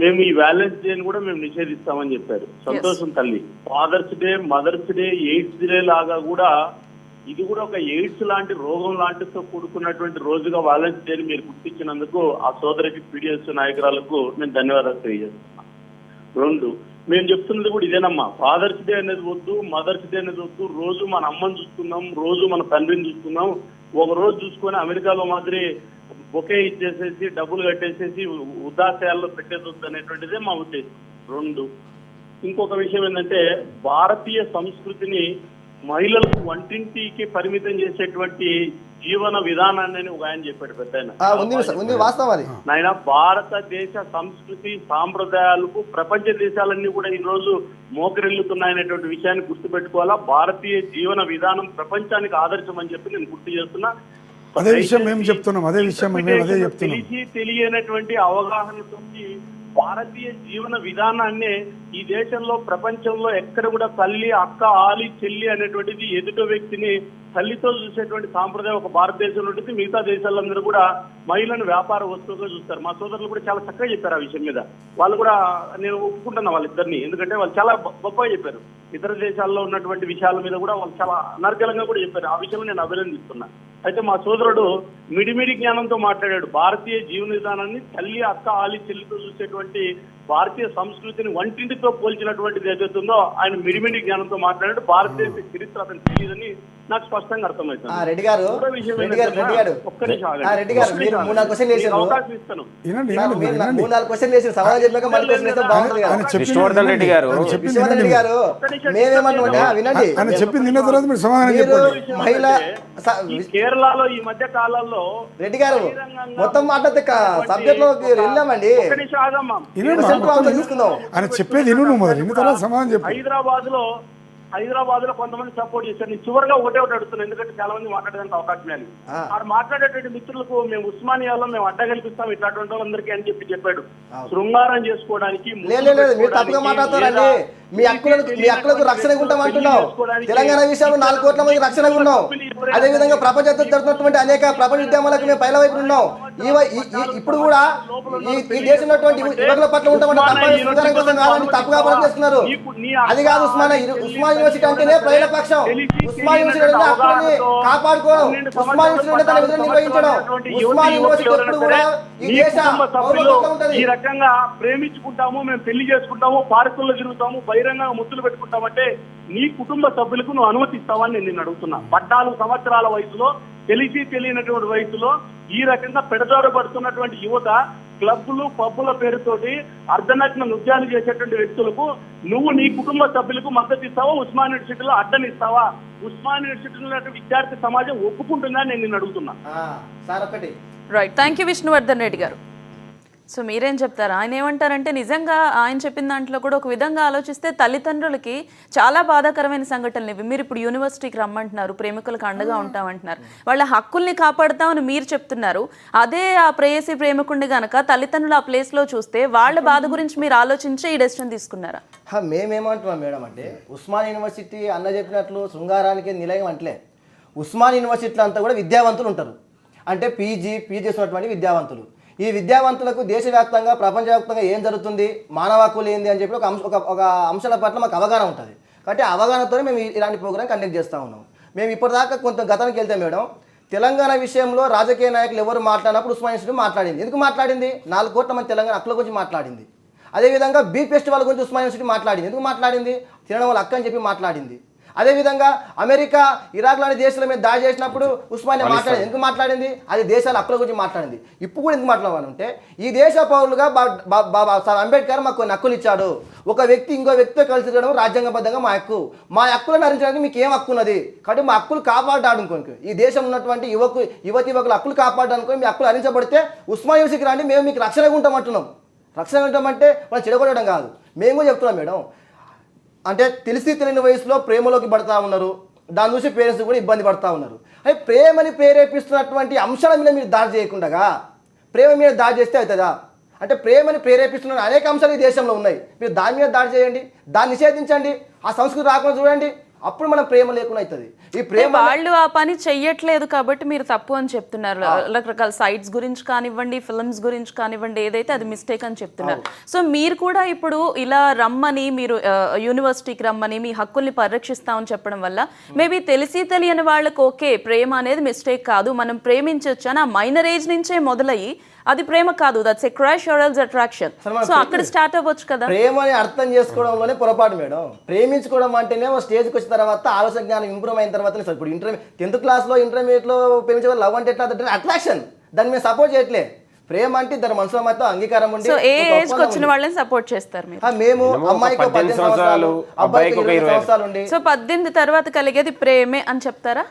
మేము ఈ వ్యాలెన్స్ డేని కూడా మేము నిషేధిస్తామని చెప్పారు. సంతోషం తల్లి. Father's Day, Mother's Day, AIDS Day లాగా కూడా ఇది కూడా ఒక ఎయిడ్స్ లాంటి రోగం లాంటితో కూడుకున్నటువంటి రోజుగా వ్యాలెన్స్ డేని మీరు గుర్తించినందుకు ఆ సోదరికి పీడిఎస్ నాయకురాలకు నేను ధన్యవాదాలు తెలియజేస్తున్నా. రెండు, మేము చెప్తున్నది కూడా ఇదేనమ్మా, ఫాదర్స్ డే అనేది వద్దు, మదర్స్ డే అనేది వద్దు, రోజు మన అమ్మని చూసుకుందాం, రోజు మన తండ్రిని చూసుకుందాం, ఒక రోజు చూసుకొని అమెరికాలో మాదిరి బొకే ఇచ్చేసేసి డబ్బులు కట్టేసేసి వృద్ధాశ్రయాల్లో పెట్టేదొద్దు అనేటువంటిదే మా ఉద్దేశం. రెండు, ఇంకొక విషయం ఏంటంటే, భారతీయ సంస్కృతిని మహిళలకు వంటింటికి పరిమితం చేసేటువంటి జీవన విధానాన్ని అని ఒక ఆయన చెప్పాడు పెద్ద ఉంది వాస్తవం అది. నాయన భారతదేశ సంస్కృతి సాంప్రదాయాలకు ప్రపంచ దేశాలన్నీ కూడా ఈ రోజు మోకరిల్లుతున్నాయనేటువంటి విషయాన్ని గుర్తుపెట్టుకోవాలా. భారతీయ జీవన విధానం ప్రపంచానికి ఆదర్శం అని చెప్పి నేను గుర్తు చేస్తున్నా. అదే విషయం మేము చెప్తున్నాం, అదే విషయం మేము అదే చెప్తున్నాం. తెలిసి తెలియనటువంటి అవగాహనతో భారతీయ జీవన విధానాన్ని ఈ దేశంలో ప్రపంచంలో ఎక్కడ కూడా తల్లి అక్క ఆలి చెల్లి అనేటువంటిది ఎదుట వ్యక్తిని తల్లితో చూసేటువంటి సాంప్రదాయం ఒక భారతదేశంలో ఉంటుంది. మిగతా దేశాలందరూ కూడా మహిళను వ్యాపార వస్తువుగా చూస్తారు. మా సోదరులు కూడా చాలా చక్కగా చెప్పారు ఆ విషయం మీద. వాళ్ళు కూడా నేను ఒప్పుకుంటున్నా వాళ్ళిద్దరిని, ఎందుకంటే వాళ్ళు చాలా గొప్పగా చెప్పారు. ఇతర దేశాల్లో ఉన్నటువంటి విషయాల మీద కూడా వాళ్ళు చాలా అనర్గళంగా కూడా చెప్పారు. ఆ విషయంలో నేను అభినందిస్తున్నా. అయితే మా సోదరుడు మిడిమిడి జ్ఞానంతో మాట్లాడాడు. భారతీయ జీవన విధానాన్ని తల్లి అక్క ఆలి చెల్లితో చూసేటువంటి భారతీయ సంస్కృతిని వంటింటితో పోల్చినటువంటిది ఏదైతే ఉందో ఆయన మిడిమిడి జ్ఞానంతో మాట్లాడాడు. భారతదేశ చరిత్ర అతను తెలియదని నాకు స్పష్టంగా అర్థమవుతుంది. రెడ్డి గారు ఒక్క నిమిషం ఆగండి. అవకాశం ఇస్తాను. విష్ణువర్ధన్ రెడ్డి గారు చెప్పింది విన్న తర్వాత మీరు సమాధానం చెప్పండి. మహిళ కేరళలో ఈ మధ్య కాలంలో రెడ్డి గారు మొత్తం మాట్లాడితే సబ్జెక్ట్ లోకి వెళ్ళామండి. ఆయన చెప్పేది విను మొదలు విన్న తర్వాత సమాధానం చెప్పు. హైదరాబాద్ లో కొంతమంది సపోర్ట్ చేశారు. నేను చివరిగా ఒకటే అడుగుతున్నాను, ఎందుకంటే చాలా మంది మాట్లాడడానికి అవకాశం లేదు. ఆడు మాట్లాడేటువంటి మిత్రులకు మేము ఉస్మానియాలో మేము అడ్డ కల్పిస్తాం ఇట్లాంటి వాళ్ళందరికీ అని చెప్పాడు. శృంగారం చేసుకోవడానికి మీ అక్కలకు రక్షణ ఉంటామంటున్నావు. తెలంగాణ విషయంలో 4 కోట్ల మంది రక్షణ ఉన్నాం. అదే విధంగా ప్రపంచంతో జరుగుతున్నటువంటి అనేక ప్రపంచ ఉద్యమాలకు మేము పైల వైపు ఉన్నాం. ఇప్పుడు కూడా ఈ దేశంలో యువకుల పట్ల ఉంటామంటే తప్పుగా పనిచేస్తున్నారు. అది కాదు ఉస్మాన్ యూనివర్సిటీ అంటేనే ప్రజల పక్షం. ఉస్మాన్ యూనివర్సిటీ కాపాడుకోవడం, ఉస్మాన్ యూనివర్సిటీ తన విధులు నిర్వహించడం. ఉస్మాన్ యూనివర్సిటీ ఎప్పుడు కూడా ఈ దేశ ఈ రకంగా ప్రేమించుకుంటాము, మేము పెళ్లి చేసుకుంటాము, పార్కుల్లో తిరుగుతాము, బహిరంగంగా ముద్దులు పెట్టుకుంటామంటే నీ కుటుంబ సభ్యులకు నువ్వు అనుమతిస్తావని నేను నిన్ను అడుగుతున్నా. 14 సంవత్సరాల వయసులో తెలిసి తెలియనటువంటి వయసులో ఈ రకంగా పెడదారు పడుతున్నటువంటి యువత క్లబ్లు పబ్బుల పేరుతోటి అర్ధనగ్న నృత్యాలు చేసేటువంటి వ్యక్తులకు నువ్వు నీ కుటుంబ సభ్యులకు మద్దతు ఇస్తావా? ఉస్మాన్ యూనివర్సిటీలో అడ్డనిస్తావా? ఉస్మాన్ యూనివర్సిటీలో విద్యార్థి సమాజం ఒప్పుకుంటుందా నేను నిన్ను అడుగుతున్నా. Right, thank you Vishnuvardhan Reddy గారు. సో మీరేం చెప్తారు? ఆయన ఏమంటారంటే నిజంగా ఆయన చెప్పిన దాంట్లో కూడా ఒక విధంగా ఆలోచిస్తే తల్లిదండ్రులకి చాలా బాధాకరమైన సంఘటనలు ఇవి. మీరు ఇప్పుడు యూనివర్సిటీకి రమ్మంటున్నారు, ప్రేమికులకు అండగా ఉంటామంటున్నారు, వాళ్ళ హక్కుల్ని కాపాడుతామని మీరు చెప్తున్నారు. అదే ఆ ప్రేయసి ప్రేమికుడిని గనక తల్లిదండ్రులు ఆ ప్లేస్లో చూస్తే వాళ్ళ బాధ గురించి మీరు ఆలోచించే ఈ డెసిషన్ తీసుకున్నారా? మేమేమంటున్నాం మేడం అంటే ఉస్మాన్ యూనివర్సిటీ అన్న చెప్పినట్లు శృంగారానికి నిలయం అంటలే. ఉస్మాన్ యూనివర్సిటీలో అంతా కూడా విద్యావంతులు ఉంటారు. అంటే పీజీ చేసినటువంటి విద్యావంతులు. ఈ విద్యావంతులకు దేశవ్యాప్తంగా ప్రపంచవ్యాప్తంగా ఏం జరుగుతుంది, మానవ హక్కులు ఏంది అని చెప్పి ఒక అంశాల పట్ల మాకు అవగాహన ఉంటుంది. కాబట్టి అవగాహనతోనే మేము ఇలాంటి ప్రోగ్రామ్ కండక్ట్ చేస్తూ ఉన్నాం. మేము ఇప్పటిదాకా కొంత గతానికి వెళ్తే మేడం తెలంగాణ విషయంలో రాజకీయ నాయకులు ఎవరు మాట్లాడినప్పుడు ఉస్మాన్ యూనివర్సిటీ మాట్లాడింది. ఎందుకు మాట్లాడింది? 4 కోట్ల మంది తెలంగాణ హక్కుల గురించి మాట్లాడింది. అదేవిధంగా బీ ఫెస్టివల్ గురించి ఉస్మాన్ యూనివర్సిటీ మాట్లాడింది. ఎందుకు మాట్లాడింది? తినడం వల్ల హక్కు అని చెప్పి మాట్లాడింది. అదేవిధంగా అమెరికా ఇరాక్ లాంటి దేశాల మీద దాడి చేసినప్పుడు ఉస్మానియా మాట్లాడింది. ఎందుకు మాట్లాడింది? అది దేశాల హక్కుల గురించి మాట్లాడింది. ఇప్పుడు కూడా ఎందుకు మాట్లాడాలంటే ఈ దేశ పౌరులుగా బాబాసాహెబ్ అంబేద్కర్ మాకు కొన్ని హక్కులు ఇచ్చాడు. ఒక వ్యక్తి ఇంకో వ్యక్తితో కలిసి తిరగడం రాజ్యాంగబద్ధంగా మా హక్కు. మా హక్కులను హరించడానికి మీకు ఏం హక్కు ఉన్నది? కాబట్టి మా హక్కులు కాపాడడానికి ఈ దేశంలో ఉన్నటువంటి యువకుల హక్కులు కాపాడడానికి మీ హక్కులు హరించబడితే ఉస్మాన్ యూనివర్సిటీకి రండి, మేము మీకు రక్షణగా ఉంటామంటున్నాం. రక్షణగా ఉంటామంటే వాళ్ళు చెడగొట్టడం కాదు. మేము కూడా చెప్తున్నాం మేడం, అంటే తెలిసి తెలియని వయసులో ప్రేమలోకి పడతా ఉన్నారు. దాని చూసి పేరెంట్స్ కూడా ఇబ్బంది పడతా ఉన్నారు. అయితే ప్రేమని ప్రేరేపిస్తున్నటువంటి అంశాల మీద మీరు దాడి చేయకుండా ప్రేమ మీద దాడి చేస్తే అవుతుందా? అంటే ప్రేమని ప్రేరేపిస్తున్న అనేక అంశాలు ఈ దేశంలో ఉన్నాయి. మీరు దాని మీద దాడి చేయండి, దాన్ని నిషేధించండి, ఆ సంస్కృతి రాకుండా చూడండి, అప్పుడు మనం ప్రేమ లేకుండా అవుతుంది. ఈ ప్రేమ వాళ్ళు ఆ పని చెయ్యట్లేదు కాబట్టి మీరు తప్పు అని చెప్తున్నారు. రకరకాల సైట్స్ గురించి కానివ్వండి, ఫిల్మ్స్ గురించి కానివ్వండి, ఏదైతే అది మిస్టేక్ అని చెప్తున్నారు. సో మీరు కూడా ఇప్పుడు ఇలా రమ్మని, మీరు యూనివర్సిటీకి రమ్మని మీ హక్కుల్ని పరిరక్షిస్తామని చెప్పడం వల్ల మేబీ తెలిసి తెలియని వాళ్ళకి ఓకే ప్రేమ అనేది మిస్టేక్ కాదు, మనం ప్రేమించవచ్చు అని ఆ మైనర్ ఏజ్ నుంచే మొదలయ్యి అది ప్రేమ కాదు, that's a crush or else attraction. So అక్కడ స్టార్ట్ అవ్వచ్చు కదా. ప్రేమని అర్థం చేసుకోవడంలోనే పొరపాటు మేడం. ప్రేమించుకోవడం అంటేనే స్టేజ్కి వచ్చిన తర్వాత ఆలోచన జ్ఞానం ఇంప్రూవ్ అయిన తర్వాత సార్. ఇప్పుడు 10th క్లాస్లో ఇంటర్మీడియట్లో ప్రేమించే లవ్ అంటే ఎట్లా? అట్రాక్షన్, దాన్ని మేము సపోర్ట్ చేయట్లే. ప్రేమ అంటే ఇద్దరు మనుషుల మధ్య అంగీకారం ఉండి సో ఏ ఒక ఏజ్ కి ఒప్పందం వచ్చిన ఉంది. వాళ్ళని సపోర్ట్ చేస్తారు మీరు? మేము మినిమం అమ్మాయికి 18 సంవత్సరాలు అబ్బాయికి 20 సంవత్సరాలు ఉండి సో 18 తర్వాత కలిగేది ప్రేమే అని చెప్తారా?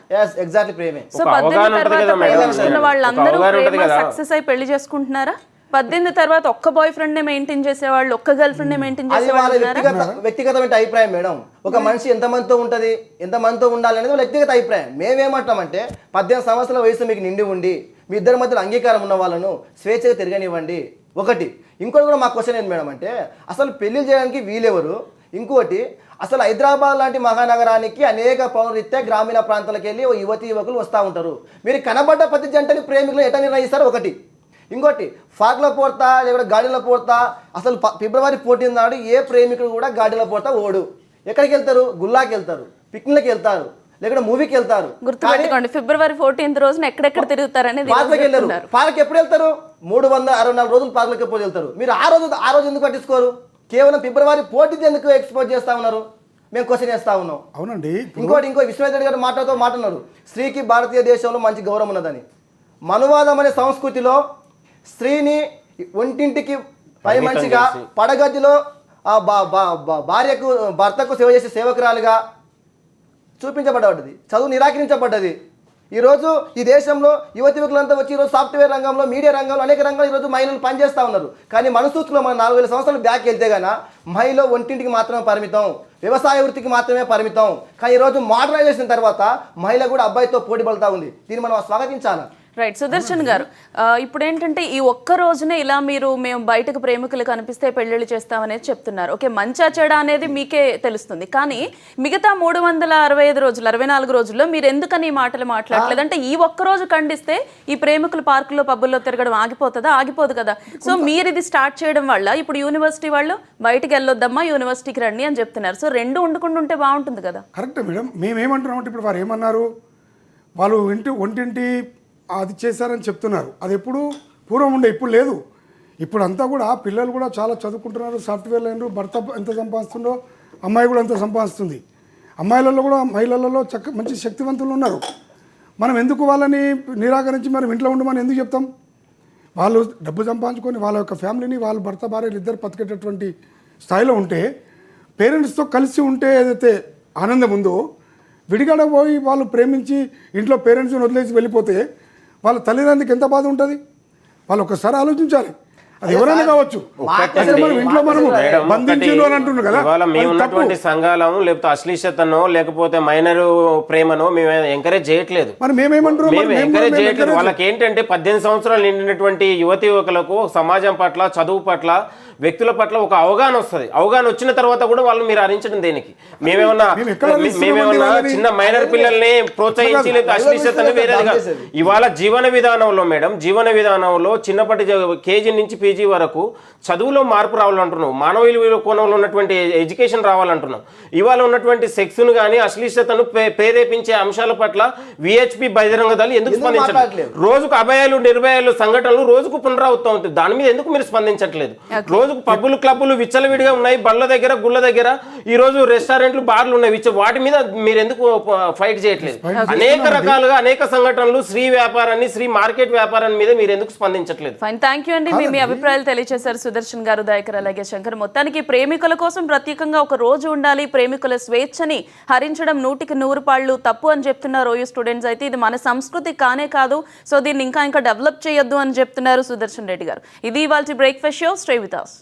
ఎగ్జాక్ట్లీ ప్రేమే. సో ఒక 18 అవగాహన ఉంటుంది తర్వాత కదా మేడం, ప్రేమించుకున్న వాళ్ళందరూ ఒక అవగాహన ఉంటుంది ప్రేమ కదా. సక్సెస్ అయి పెళ్లి చేసుకుంటున్నారా? 18 తర్వాత ఒక్క బాయ్ ఫ్రెండ్ నే మెయింటైన్ చేసేవాళ్ళు, ఒక్క గర్ల్ ఫ్రెండ్ నే మెయింటైన్ అది వాళ్ళ చేసేవాళ్ళు వ్యక్తిగతమైన అభిప్రాయం మేడం. ఒక మనిషి ఎంతమందితో ఉంటది, ఎంతమందితో ఉండాలి అనేది వాళ్ళ వ్యక్తిగత అభిప్రాయం. మేమేమంటామంటే 18 సంవత్సరాల వయసు మీకు నిండి ఉండి మీ ఇద్దరి మధ్యలో అంగీకారం ఉన్న వాళ్ళను స్వేచ్ఛగా తిరగనివ్వండి. ఒకటి. ఇంకోటి కూడా మా క్వశ్చన్ ఏంటి మేడం అంటే, అసలు పెళ్లి చేయడానికి వీలెవరు? ఇంకోటి, అసలు హైదరాబాద్ లాంటి మహానగరానికి అనేక పౌరరీత్యా గ్రామీణ ప్రాంతాలకు వెళ్ళి యువతి యువకులు వస్తూ ఉంటారు. మీరు కనబడ్డ ప్రతి జంటని ప్రేమికులు ఎట్లా నిర్ణయిస్తారు? ఒకటి. ఇంకోటి, పార్క్లో పోడతా లేకపోతే గాడిలో పోడతా. అసలు ఫిబ్రవరి 14 నాడు ఏ ప్రేమికుడు కూడా గాడిలో పోడతా ఓడు. ఎక్కడికి వెళ్తారు? గుల్లాకి వెళ్తారు, పిక్నిక్కి వెళ్తారు, లేకపోతే మూవీకి వెళ్తారు. గుర్తుపెట్టుకోండి, ఫిబ్రవరి 14 రోజున ఎక్కడెక్కడ తిరుగుతారనేది పార్క్కి వెళ్ళారు. పార్క్ ఎప్పుడు వెళ్తారు? 364 రోజులు పార్కులకు ఎప్పుడు వెళ్తారు? మీరు ఆ రోజు ఎందుకు పట్టించుకోరు? కేవలం ఫిబ్రవరి 14 ఎందుకు ఎక్స్పోజ్ చేస్తా ఉన్నారు? మేము క్వశ్చన్ చేస్తా ఉన్నాం. అవునండి. ఇంకో విశ్వనాథ్ గారు మాట్లాడుతున్నారు, స్త్రీకి భారతీయ దేశంలో మంచి గౌరవం ఉన్నదని. మనువాదం అనే సంస్కృతిలో స్త్రీని ఒంటింటికి పై మనిషిగా, పడగదిలో భార్యకు భర్తకు సేవ చేసే సేవకురాలుగా చూపించబడ్డది, చదువు నిరాకరించబడ్డది. ఈరోజు ఈ దేశంలో యువతి యువకులంతా వచ్చి ఈరోజు సాఫ్ట్వేర్ రంగంలో, మీడియా రంగంలో, అనేక రంగాల్లో ఈరోజు మహిళలు పనిచేస్తూ ఉన్నారు. కానీ మనసూత్తులో మనం 4000 సంవత్సరాలు బ్యాక్ వెళ్తే గాన మహిళ ఒంటింటికి మాత్రమే పరిమితం, వ్యవసాయ వృత్తికి మాత్రమే పరిమితం. కానీ ఈరోజు మోడర్నైజేషన్ తర్వాత మహిళ కూడా అబ్బాయితో పోటీ పడుతూ ఉంది. దీన్ని మనం స్వాగతించాలి. రైట్. సుదర్శన్ గారు, ఇప్పుడు ఏంటంటే ఈ ఒక్క రోజునే ఇలా మేము బయటకు ప్రేమికులు కనిపిస్తే పెళ్లిళ్ళు చేస్తామనేది చెప్తున్నారు. ఓకే, మంచా చెడా అనేది మీకే తెలుస్తుంది. కానీ మిగతా 365 రోజులు, 24 రోజుల్లో మీరు ఎందుకని ఈ మాటలు మాట్లాడలేదు? అంటే ఈ ఒక్క రోజు ఖండిస్తే ఈ ప్రేమికులు పార్కుల్లో పబ్బుల్లో తిరగడం ఆగిపోతుందా? ఆగిపోదు కదా. సో మీరు ఇది స్టార్ట్ చేయడం వల్ల ఇప్పుడు యూనివర్సిటీ వాళ్ళు బయటకు వెళ్ళొద్దమ్మా, యూనివర్సిటీకి రండి అని చెప్తున్నారు. సో రెండు వండుకుంటూ ఉంటే బాగుంటుంది కదా. Correct madam. మేమేమంటున్నామంటే ఇప్పుడు వారు ఏమన్నారు, వాళ్ళు ఒంటింటి అది చేశారని చెప్తున్నారు. అది ఎప్పుడు పూర్వం ఉండే, ఇప్పుడు లేదు. ఇప్పుడు అంతా కూడా పిల్లలు కూడా చాలా చదువుకుంటున్నారు, సాఫ్ట్వేర్ అయినారు. భర్త ఎంత సంపాదిస్తుండో అమ్మాయి కూడా ఎంత సంపాదిస్తుంది. అమ్మాయిలలో కూడా మహిళలలో మంచి శక్తివంతులు ఉన్నారు. మనం ఎందుకు వాళ్ళని నిరాకరించి మనం ఇంట్లో ఉండమని ఎందుకు చెప్తాం? వాళ్ళు డబ్బు సంపాదించుకొని వాళ్ళ యొక్క ఫ్యామిలీని, వాళ్ళ భర్త భార్యలు ఇద్దరు బతికేటటువంటి స్థాయిలో ఉంటే, పేరెంట్స్తో కలిసి ఉంటే ఏదైతే ఆనందం ఉందో, విడిగడ పోయి వాళ్ళు ప్రేమించి ఇంట్లో పేరెంట్స్ని వదిలేసి వెళ్ళిపోతే వాళ్ళ తల్లిదండ్రులకు ఎంత బాధ ఉంటుంది? వాళ్ళు ఒకసారి ఆలోచించాలి. అది ఎవరైనా కావచ్చు. మనం ఇంట్లో మనము బంధించారు అని అంటున్నారు కదా. ఇవాళ మేము ఉన్నటువంటి సంఘాలను లేకపోతే అశ్లీషతనో లేకపోతే మైనర్ ప్రేమనో మేము ఎంకరేజ్ చేయట్లేదు. మరి మేము ఎంకరేజ్ చేయట్లేదు. వాళ్ళకి ఏంటంటే 18 సంవత్సరాలు నిండినటువంటి యువతి యువకులకు సమాజం పట్ల, చదువు పట్ల, వ్యక్తుల పట్ల ఒక అవగాహన వస్తుంది. అవగాహన వచ్చిన తర్వాత కూడా వాళ్ళు మీరు హరించడం దేనికి? మేమేమన్నా చిన్న మైనర్ పిల్లల్ని ప్రోత్సహించి లేదా అశ్లీషతని వేరేది కాదు. ఇవాళ జీవన విధానంలో మేడం, జీవన విధానంలో చిన్నప్పటి కేజీ నుంచి పీజీ వరకు చదువులో మార్పు రావాలంటున్నాం. మానవ విలువ కోణంలో ఉన్నటువంటి ఎడ్యుకేషన్ రావాలంటున్నాం. ఇవాళ ఉన్నటువంటి సెక్స్ను కానీ అశ్లీషతను ప్రేరేపించే అంశాల పట్ల విహెచ్పి బహిరంగ దళాలు ఎందుకు స్పందించట్లేదు? రోజుకు అభయాలు నిర్భయాలు సంఘటనలు రోజుకు పునరావృతం అవుతుంది. దాని మీద ఎందుకు మీరు స్పందించట్లేదు? రోజుకు పబ్బులు క్లబ్బులు విచ్చలవిడిగా ఉన్నాయి. బళ్ళ దగ్గర, గుళ్ళ దగ్గర, ఈ రోజు రెస్టారెంట్లు, బార్లు ఉన్నాయి. వాటి మీద మీరు ఎందుకు ఫైట్ చేయట్లేదు? అనేక రకాలుగా అనేక సంఘటనలు, స్త్రీ వ్యాపారాన్ని, స్త్రీ మార్కెట్ వ్యాపారాన్ని మీద మీరు ఎందుకు స్పందించట్లేదు? ఫైన్, థ్యాంక్ యూ అండి. మీ అభిప్రాయాలు తెలియజేశారు సుదర్శన్ గారు, దయాకర్, అలాగే శంకర్. మొత్తానికి ప్రేమికుల కోసం ప్రత్యేకంగా ఒక రోజు ఉండాలి, ప్రేమికుల స్వేచ్ఛని హరించడం 100కి 100 తప్పు అని చెప్తున్నారు ఓయూ స్టూడెంట్స్. అయితే ఇది మన సంస్కృతి కానే కాదు, సో దీన్ని ఇంకా డెవలప్ చేయొద్దు అని చెప్తున్నారు సుదర్శన్ రెడ్డి గారు. ఇది ఇవాల్టి breakfast show. Stay with us.